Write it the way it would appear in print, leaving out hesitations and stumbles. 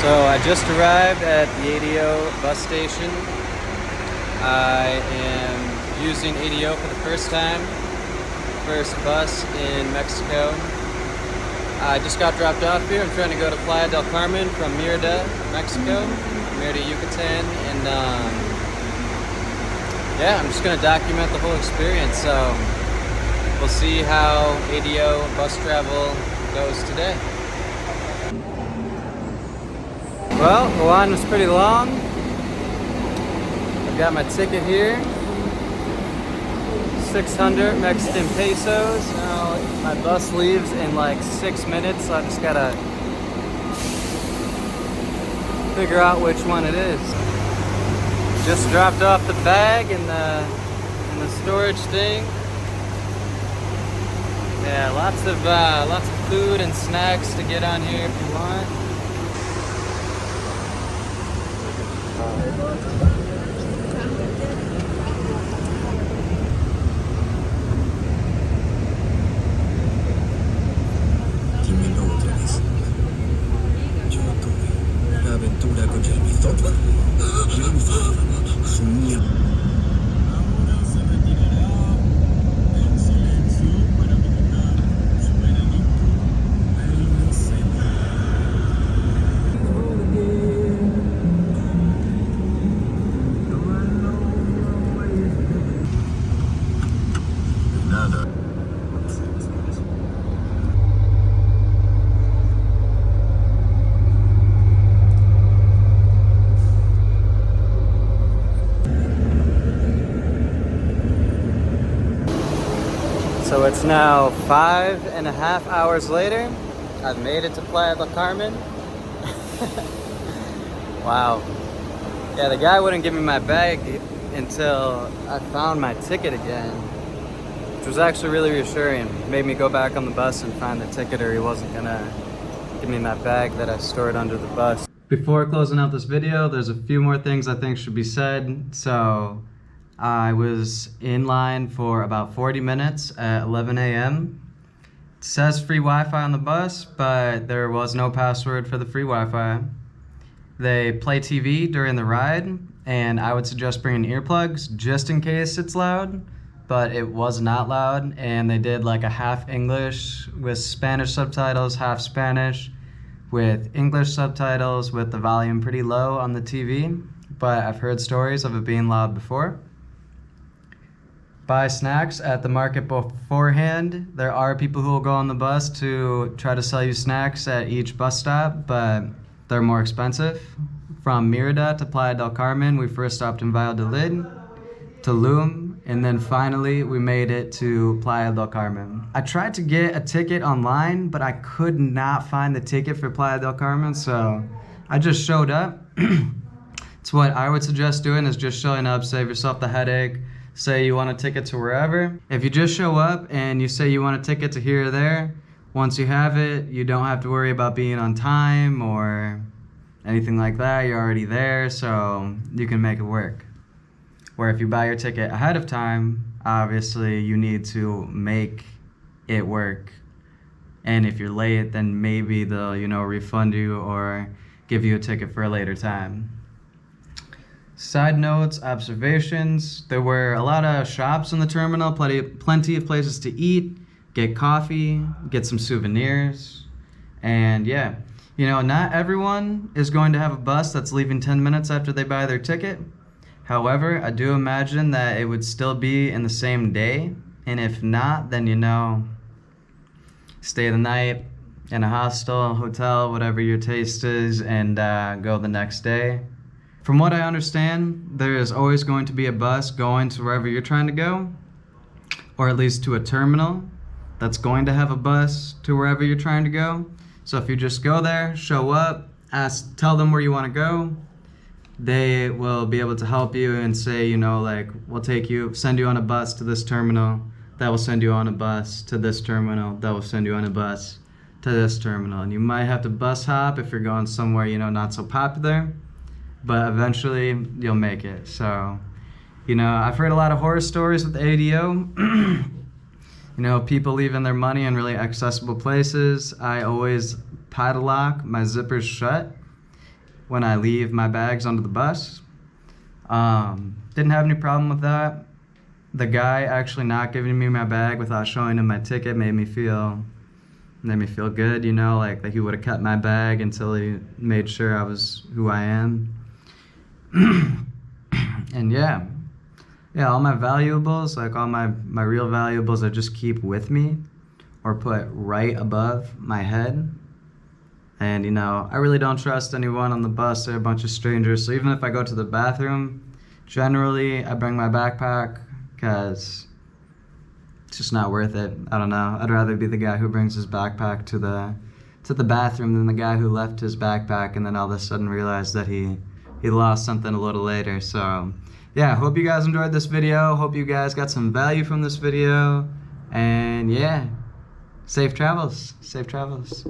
So I just arrived at the ADO bus station. I am using ADO for the first time. First bus in Mexico. I just got dropped off here. I'm trying to go to Playa del Carmen from Merida, Mexico. Merida, Yucatan. And yeah, I'm just going to document the whole experience. So we'll see how ADO bus travel goes today. Well, the line was pretty long. I've got my ticket here. 600 Mexican pesos. Now my bus leaves in like 6 minutes, so I just gotta figure out which one it is. Just dropped off the bag in the storage thing. Yeah, lots of food and snacks to get on here if you want. Dímelo otra vez. Yo tuve una aventura con Jeremy Thorpe. Jeremy Thorpe. Su mierda. Ahora se retirará en silencio para meditar su veredicto. El vencedor. Nada. So it's now 5.5 hours later. I've made it to Playa del Carmen. Wow. Yeah, the guy wouldn't give me my bag until I found my ticket again, which was actually really reassuring. Made me go back on the bus and find the ticket, or he wasn't gonna give me my bag that I stored under the bus. Before closing out this video, there's a few more things I think should be said. So I was in line for about 40 minutes at 11 a.m. It says free Wi-Fi on the bus, but there was no password for the free Wi-Fi. They play TV during the ride, and I would suggest bringing earplugs just in case it's loud, but it was not loud, and they did like a half English with Spanish subtitles, half Spanish with English subtitles with the volume pretty low on the TV, but I've heard stories of it being loud before. Buy snacks at the market beforehand. There are people who will go on the bus to try to sell you snacks at each bus stop, but they're more expensive. From Merida to Playa del Carmen, we first stopped in Valladolid, Tulum, and then finally we made it to Playa del Carmen. I tried to get a ticket online, but I could not find the ticket for Playa del Carmen, so I just showed up. It's what I would suggest doing, is just showing up, save yourself the headache. Say you want a ticket to wherever. If you just show up and you say you want a ticket to here or there, once you have it, you don't have to worry about being on time or anything like that. You're already there, so you can make it work. Where if you buy your ticket ahead of time, obviously you need to make it work. And if you're late, then maybe they'll, refund you or give you a ticket for a later time. Side notes, observations. There were a lot of shops in the terminal, plenty of places to eat, get coffee, get some souvenirs. And yeah, not everyone is going to have a bus that's leaving 10 minutes after they buy their ticket. However, I do imagine that it would still be in the same day. And if not, then stay the night in a hostel, hotel, whatever your taste is, and go the next day. From what I understand, there is always going to be a bus going to wherever you're trying to go, or at least to a terminal that's going to have a bus to wherever you're trying to go. So if you just go there, show up, tell them where you want to go, they will be able to help you and say, we'll send you on a bus to this terminal, that will send you on a bus to this terminal, that will send you on a bus to this terminal. And you might have to bus hop if you're going somewhere, not so popular. But eventually you'll make it. So, I've heard a lot of horror stories with ADO. People leaving their money in really accessible places. I always padlock my zippers shut when I leave my bags onto the bus. Didn't have any problem with that. The guy actually not giving me my bag without showing him my ticket made me feel good, you know, like he would have kept my bag until he made sure I was who I am. And yeah, all my valuables, like all my real valuables, I just keep with me or put right above my head. And you know, I really don't trust anyone on the bus. They're a bunch of strangers. So even if I go to the bathroom, generally I bring my backpack because it's just not worth it. I don't know. I'd rather be the guy who brings his backpack to the bathroom than the guy who left his backpack and then all of a sudden realized that he lost something a little later. So yeah, hope you guys enjoyed this video. Hope you guys got some value from this video. And yeah, safe travels. Safe travels.